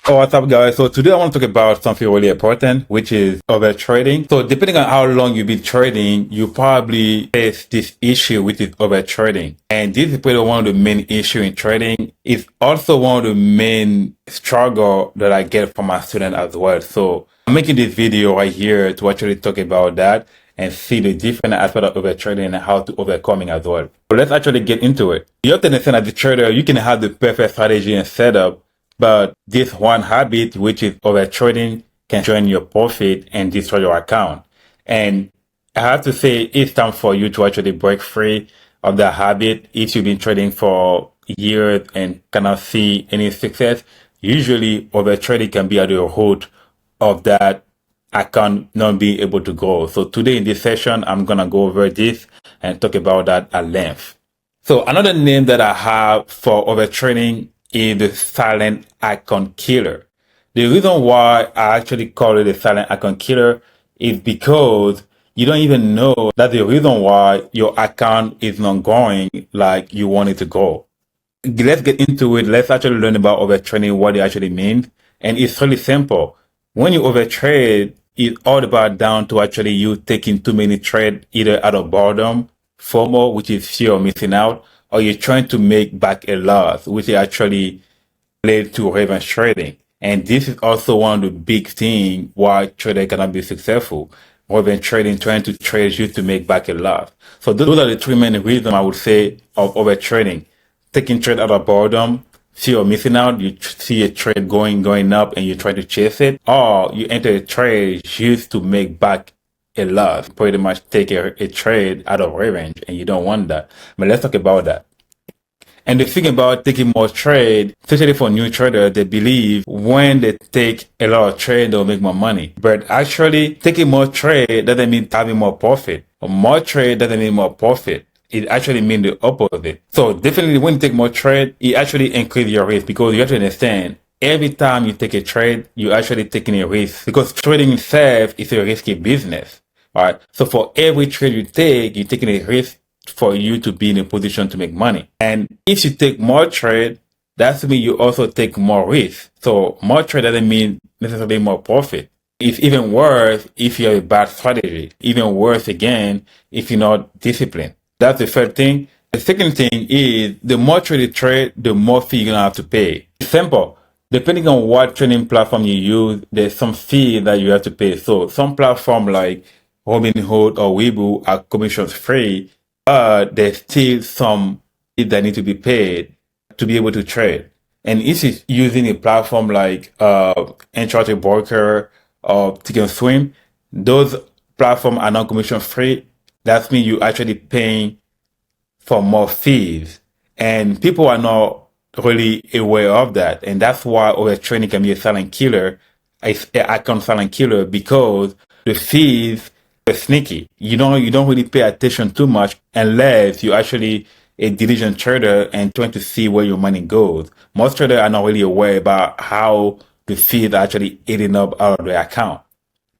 Oh, what's up, guys? So today I want to talk about something really important, which is overtrading. So depending on how long you've been trading, you probably face this issue, which is overtrading. And this is probably one of the main issue in trading. It's also one of the main struggle that I get from my students as well. So I'm making this video right here to actually talk about that and see the different aspect of overtrading and how to overcome it as well. So let's actually get into it. You have to understand as a trader, you can have the perfect strategy and setup, but this one habit, which is overtrading, can drain your profit and destroy your account. And I have to say, it's time for you to actually break free of that habit. If you've been trading for years and cannot see any success, usually overtrading can be at the root of that account not being able to grow. So today in this session, I'm going to go over this and talk about that at length. So another name that I have for overtraining is the silent icon killer. The reason why I actually call it a silent icon killer is because you don't even know that the reason why your account is not growing like you want it to go. Let's get into it. Let's actually learn about overtraining, what it actually means. And it's really simple. When you overtrade, it's all about down to actually you taking too many trades either out of boredom, FOMO, which is fear of missing out, or you're trying to make back a loss, which is actually led to revenge trading. And this is also one of the big things why trader cannot be successful. Revenge trading, trying to trade just to make back a loss. So those are the three main reasons I would say of overtrading. Taking trade out of boredom, fear of missing out, you see a trade going up and you try to chase it, or you enter a trade just to make back a loss. Pretty much take a trade out of revenge, and you don't want that. But let's talk about that. And the thing about taking more trade, especially for new traders, they believe when they take a lot of trade, they'll make more money. But actually, taking more trade doesn't mean having more profit. Or more trade doesn't mean more profit. It actually means the opposite. So definitely when you take more trade, it actually increases your risk, because you have to understand every time you take a trade, you're actually taking a risk, because trading itself is a risky business. All right. So for every trade you take, you're taking a risk for you to be in a position to make money. And if you take more trade, that means you also take more risk. So more trade doesn't mean necessarily more profit. It's even worse if you have a bad strategy. Even worse again if you're not disciplined. That's the first thing. The second thing is the more trade you trade, the more fee you're gonna have to pay. It's simple. Depending on what trading platform you use, there's some fee that you have to pay. So some platform like Robinhood or Weibo are commissions free, but there's still some fees that need to be paid to be able to trade. And if you're using a platform like Enchanted Broker or Ticket Swim, those platforms are not commission free. That means you're actually paying for more fees. And people are not really aware of that. And that's why overtrading can be a silent killer, an account silent killer, because the fees are sneaky. You don't really pay attention too much unless you actually a diligent trader and trying to see where your money goes. Most traders are not really aware about how the fees are actually eating up out of the account.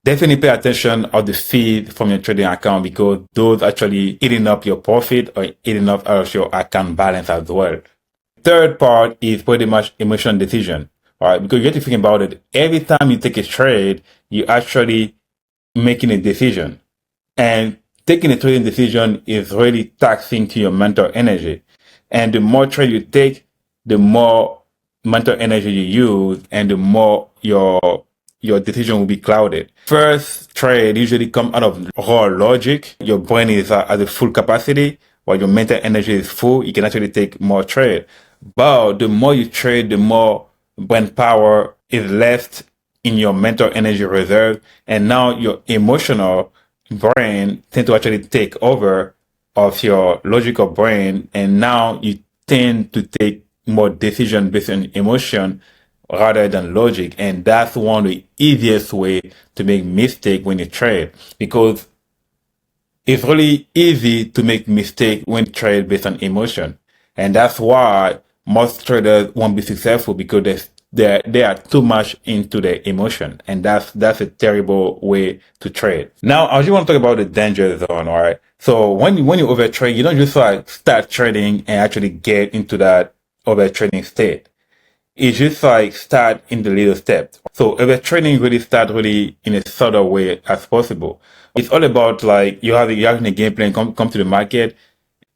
Definitely pay attention of the fees from your trading account, because those actually eating up your profit or eating up out of your account balance as well. Third part is pretty much emotional decision. All right, because you have to think about it. Every time you take a trade, you actually making a decision, and taking a trading decision is really taxing to your mental energy. And the more trade you take, the more mental energy you use, and the more your decision will be clouded. First trade usually come out of raw logic. Your brain is at the full capacity, while your mental energy is full. You can actually take more trade. But the more you trade, the more brain power is left in your mental energy reserve. And now your emotional brain tend to actually take over of your logical brain. And now you tend to take more decision based on emotion rather than logic. And that's one of the easiest way to make mistake when you trade, because it's really easy to make mistake when you trade based on emotion. And that's why most traders won't be successful, because they are too much into their emotion, and that's a terrible way to trade. Now, I just want to talk about the danger zone, all right? So when you overtrade, you don't just like start trading and actually get into that overtrading state. It's just like start in the little steps. So overtraining really start really in a subtle way as possible. It's all about like you having a game plan, come to the market,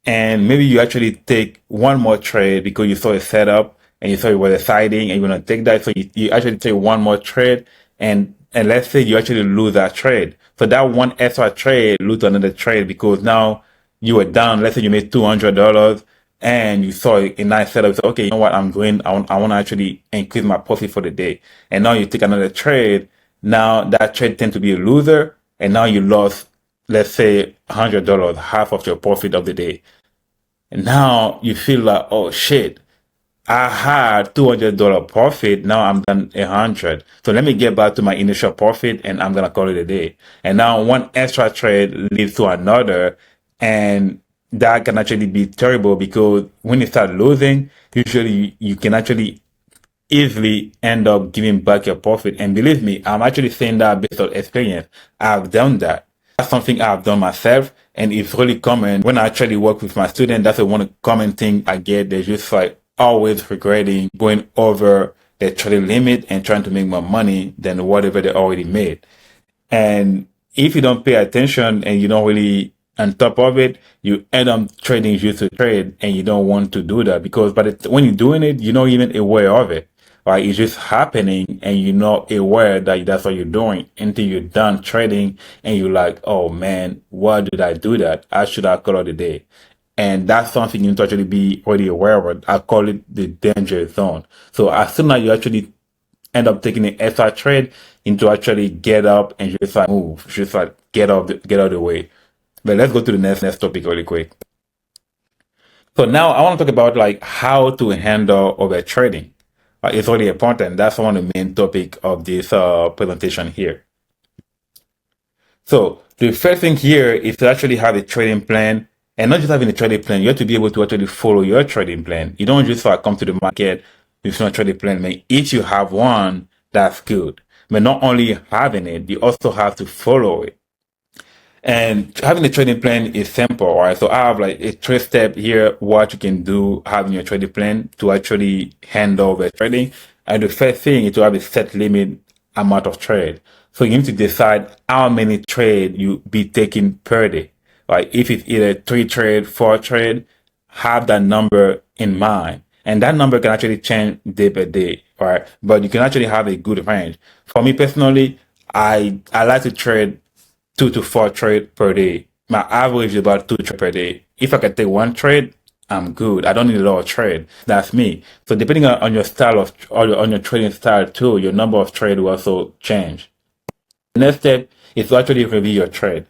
and maybe you actually take one more trade because you saw a setup and you saw it was exciting and you want to take that. So you actually take one more trade, and let's say you actually lose that trade. So that one extra trade lose another trade because now you were down. Let's say you made $200 and you saw a nice setup. So, okay, you know what? I want to actually increase my profit for the day. And now you take another trade. Now that trade tends to be a loser. And now you lost, let's say $100, half of your profit of the day. And now you feel like, oh shit, I had $200 profit. Now I'm done 100. So let me get back to my initial profit and I'm going to call it a day. And now one extra trade leads to another. And that can actually be terrible because when you start losing, usually you can actually easily end up giving back your profit. And believe me, I'm actually saying that based on experience. I've done that. That's something I've done myself, and it's really common when I actually work with my students. That's the one common thing I get. They're just like always regretting going over their trading limit and trying to make more money than whatever they already made. And if you don't pay attention and you don't really on top of it, you end up trading just to trade, and you don't want to do that because when you're doing it, you're not even aware of it. Right? It's just happening, and you're not aware that that's what you're doing until you're done trading, and you're like, "Oh man, why did I do that? I should have called it a day." And that's something you need to actually be already aware of it. I call it the danger zone. So as soon as you actually end up taking an extra trade into actually get up and just like move, just like get out of the way. But let's go to the next topic really quick. So now I want to talk about like how to handle over trading. It's really important. That's one of the main topic of this presentation here. So the first thing here is to actually have a trading plan, and not just having a trading plan. You have to be able to actually follow your trading plan. You don't just come to the market with no trading plan. I mean, if you have one, that's good. But not only having it, you also have to follow it. And having a trading plan is simple, all right? So I have like a 3 step here, what you can do having your trading plan to actually handle the trading. And the first thing is to have a set limit amount of trade. So you need to decide how many trade you be taking per day. Like if it's either 3 trade, 4 trade, have that number in mind. And that number can actually change day by day, right? But you can actually have a good range. For me personally, I like to trade 2 to 4 trade per day. My average is about 2 trade per day. If I can take one trade, I'm good. I don't need a lot of trade. That's me. So depending on your style of or on your trading style too, your number of trade will also change. The next step is to actually review your trade.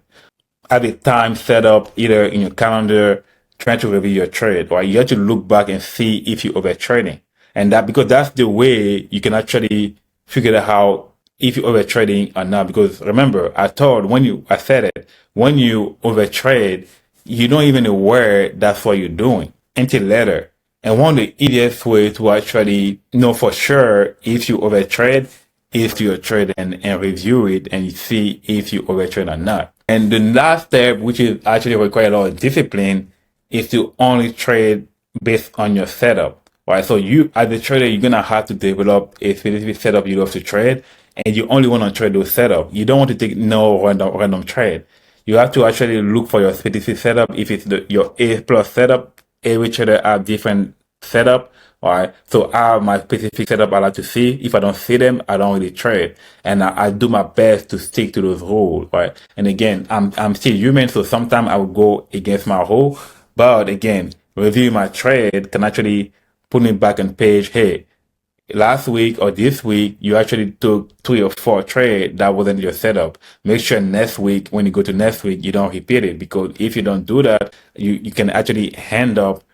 Have a time set up either in your calendar, trying to review your trade, or you have to look back and see if you're over trading. And that because that's the way you can actually figure out how if you're over trading or not. Because remember, I said it, when you over trade, you don't even aware that's what you're doing until later. And one of the easiest ways to actually know for sure if you over trade is to your trade and review it and see if you over trade or not. And the last step, which is actually require a lot of discipline, is to only trade based on your setup. Right? So you as a trader, you're gonna have to develop a specific setup you love to trade, and you only want to trade those setup. You don't want to take no random trade. You have to actually look for your specific setup. If it's your A plus setup, every trader have different setup. All right. So I have my specific setup I like to see. If I don't see them, I don't really trade. And I do my best to stick to those rules. Right. And again, I'm still human. So sometimes I will go against my rule. But again, reviewing my trade can actually put me back on page. Hey, last week or this week, you actually took 3 or 4 trade that wasn't your setup. Make sure next week, when you go to next week, you don't repeat it, because if you don't do that, you can actually end up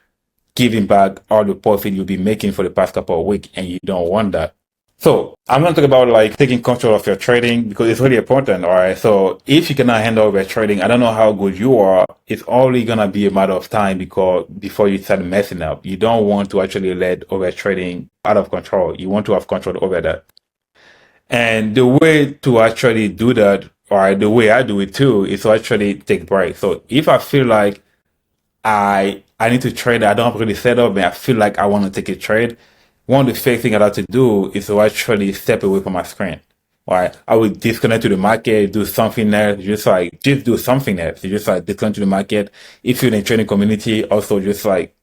giving back all the profit you've been making for the past couple of weeks, and you don't want that. So I'm going to talk about like taking control of your trading, because it's really important. All right. So if you cannot handle your trading, I don't know how good you are. It's only going to be a matter of time because before you start messing up, you don't want to actually let over trading out of control. You want to have control over that. And the way to actually do that, or the way I do it too, is to actually take breaks. So if I feel like I need to trade, I don't really set up and I feel like I want to take a trade, one of the first things I like to do is to actually step away from my screen. Right? I would disconnect to the market, do something else, just do something else. You just like disconnect to the market. If you're in a trading community, also just like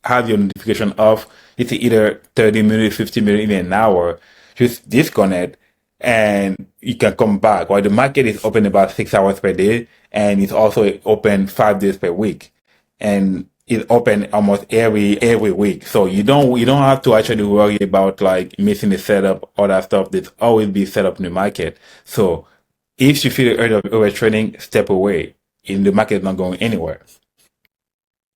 have your notification off. It's either 30 minutes, 50 minutes, even an hour. Just disconnect and you can come back. While the market is open about 6 hours per day and it's also open 5 days per week. And it's open almost every week. So you don't have to actually worry about like missing the setup, all that stuff. There's always be set up in the market. So if you feel the urge of overtraining, step away. In the market is not going anywhere.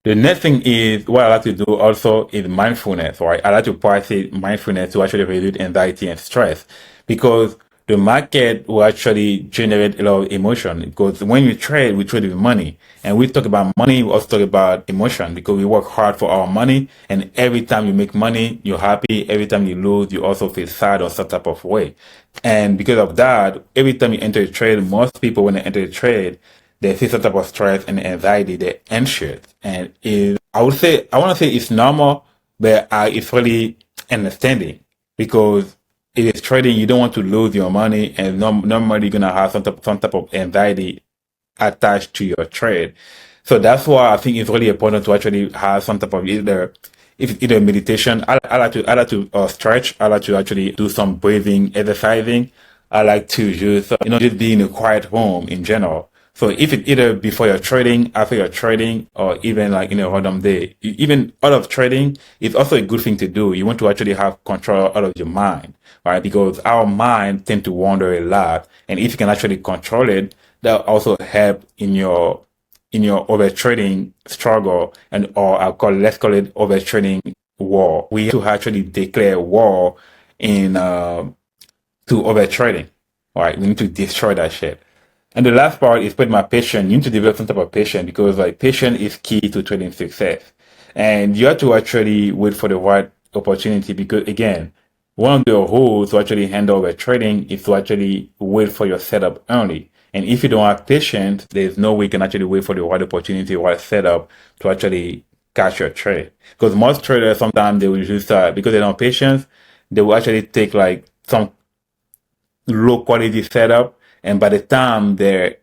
The next thing is what I like to do also is mindfulness, right? I like to practice mindfulness to actually reduce anxiety and stress because the market will actually generate a lot of emotion because when we trade with money and we talk about money, we also talk about emotion because we work hard for our money and every time you make money, you're happy. Every time you lose, you also feel sad or some type of way. And because of that, every time you enter a trade, most people when they enter a trade, they feel some type of stress and anxiety, they're anxious. And I want to say it's normal, but it's really understanding because it is trading, you don't want to lose your money and normally you're going to have some type of anxiety attached to your trade. So that's why I think it's really important to actually have some type of either meditation. I like to stretch. I like to actually do some breathing, exercising. I like to just just be in a quiet room in general. So if it either before you're trading, after you're trading, or even like in a random day, even out of trading, it's also a good thing to do. You want to actually have control out of your mind, right? Because our mind tend to wander a lot, and if you can actually control it, that also help in your overtrading struggle and or let's call it overtrading war. We have to actually declare war in to overtrading. Right? We need to destroy that shit. And the last part is put my patience. You need to develop some type of patience because like patience is key to trading success. And you have to actually wait for the right opportunity because again, one of the rules to actually handle the trading is to actually wait for your setup early. And if you don't have patience, there's no way you can actually wait for the right opportunity, right setup to actually catch your trade. Because most traders sometimes they will just because they don't have patience, they will actually take like some low quality setup, and by the time their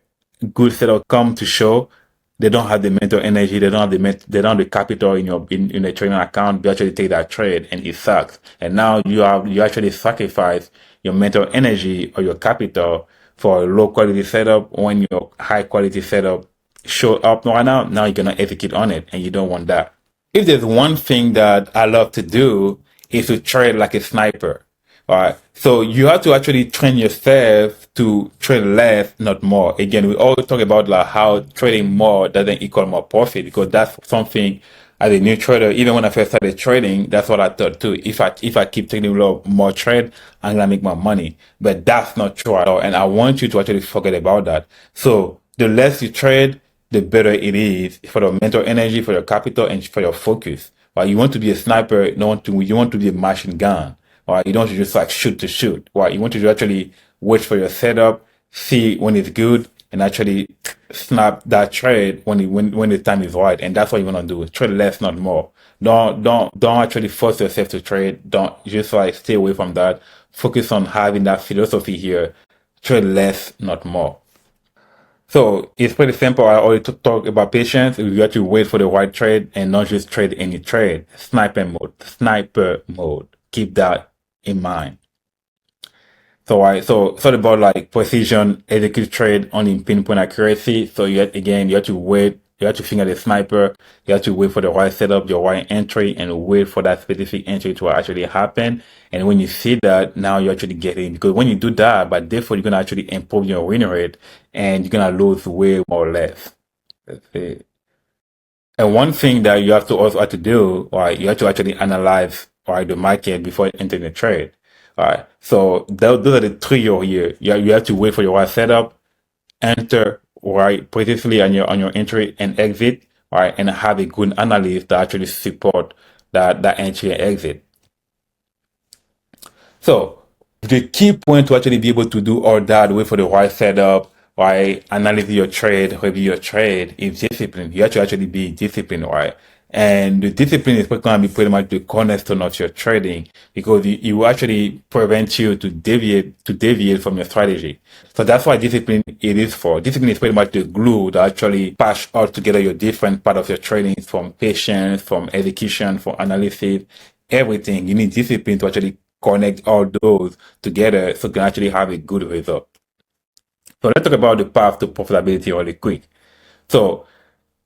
good setup come to show, they don't have the mental energy, they don't have the capital in a trading account to actually take that trade, and it sucks. And now you actually sacrifice your mental energy or your capital for a low quality setup when your high quality setup show up right now you're gonna execute on it, and you don't want that. If there's one thing that I love to do is to trade like a sniper. All right. So you have to actually train yourself to trade less, not more. Again, we always talk about like how trading more doesn't equal more profit because that's something as a new trader, even when I first started trading, that's what I thought too. If I keep taking a lot more trade, I'm gonna make more money. But that's not true at all. And I want you to actually forget about that. So the less you trade, the better it is for your mental energy, for your capital, and for your focus. Right? You want to be a sniper, you want to be a machine gun. Right? You don't want to just like shoot to shoot. Right? You want to actually wait for your setup, see when it's good, and actually snap that trade when the time is right. And that's what you want to do. Trade less, not more. Don't actually force yourself to trade. Don't just like stay away from that. Focus on having that philosophy here. Trade less, not more. So it's pretty simple. I already talk about patience. You got to wait for the right trade and not just trade any trade. Sniper mode. Sniper mode. Keep that in mind. So it's all about like precision, execute trade, only pinpoint accuracy. So you have to wait. You have to finger the sniper. You have to wait for the right setup, your right entry, and wait for that specific entry to actually happen. And when you see that, now you actually get in because when you do that, by default, you're gonna actually improve your win rate, and you're gonna lose way more or less. That's it. And one thing that you have to also have to do, right, you have to actually analyze, right, the market before entering the trade. All right. So those are the trio here. You have to wait for your right setup, enter right precisely on your entry and exit, right, and have a good analyst that actually support that entry and exit. So the key point to actually be able to do all that, wait for the right setup, right, analyze your trade, review your trade is discipline. You have to actually be disciplined, right? And the discipline is going to be pretty much the cornerstone of your trading because it will actually prevent you to deviate from your strategy. So that's why discipline it is for. Discipline is pretty much the glue that actually patch all together your different part of your trading, from patience, from execution, from analysis, everything. You need discipline to actually connect all those together so you can actually have a good result. So let's talk about the path to profitability really quick. So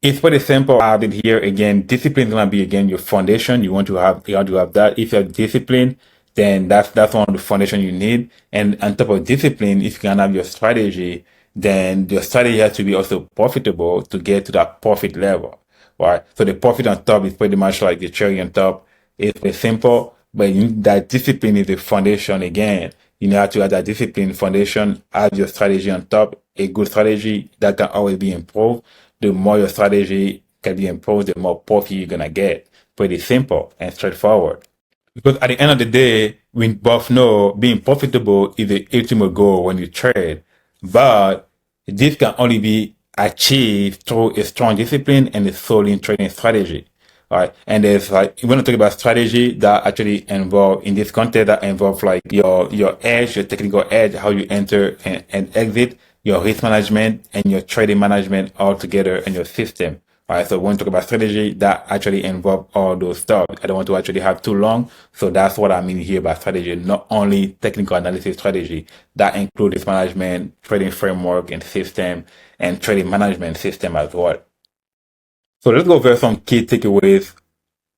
it's pretty simple. I have it here again. Discipline is gonna be again your foundation. You want to have that. If you're disciplined, then that's one of the foundation you need. And on top of discipline, if you can have your strategy, then your strategy has to be also profitable to get to that profit level. Right? So the profit on top is pretty much like the cherry on top. It's very simple, but that discipline is the foundation again. You have to have that discipline foundation, add your strategy on top, a good strategy that can always be improved. The more your strategy can be improved, the more profit you're gonna get. Pretty simple and straightforward. Because at the end of the day, we both know being profitable is the ultimate goal when you trade. But this can only be achieved through a strong discipline and a solid trading strategy. Right. And there's like, you want to talk about strategy that actually involve in this context that involve like your edge, your technical edge, how you enter and exit, your risk management and your trading management all together in your system. Right. So when we talk about strategy, that actually involve all those stuff. I don't want to actually have too long. So that's what I mean here by strategy, not only technical analysis strategy. That includes risk management, trading framework and system, and trading management system as well. So let's go over some key takeaways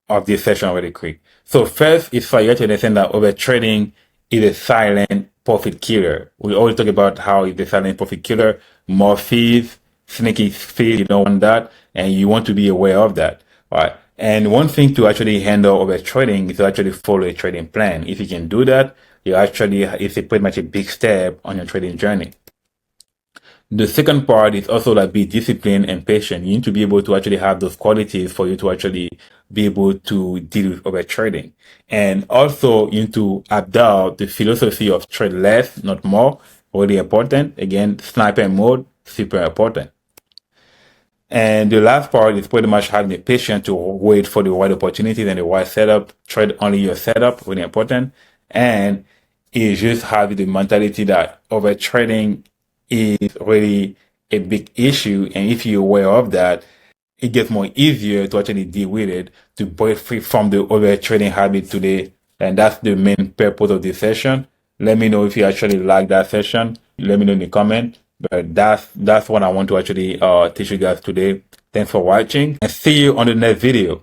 of this session really quick. So first is for you to understand that overtrading is a silent profit killer. We always talk about how it's a silent profit killer, more fees, sneaky fees, you don't want that, and you want to be aware of that. Right. And one thing to actually handle overtrading is to actually follow a trading plan. If you can do that, it's a pretty much a big step on your trading journey. The second part is also like be disciplined and patient. You need to be able to actually have those qualities for you to actually be able to deal with overtrading. And also you need to adopt the philosophy of trade less, not more. Really important. Again, sniper mode, super important. And the last part is pretty much having the patience to wait for the right opportunities and the right setup. Trade only your setup, really important. And it's just having the mentality that overtrading is really a big issue. And if you're aware of that, it gets more easier to actually deal with it, to break free from the overtrading habit today. And that's the main purpose of this session. Let me know if you actually like that session. Let me know in the comment. But that's what I want to actually teach you guys today. Thanks for watching and see you on the next video.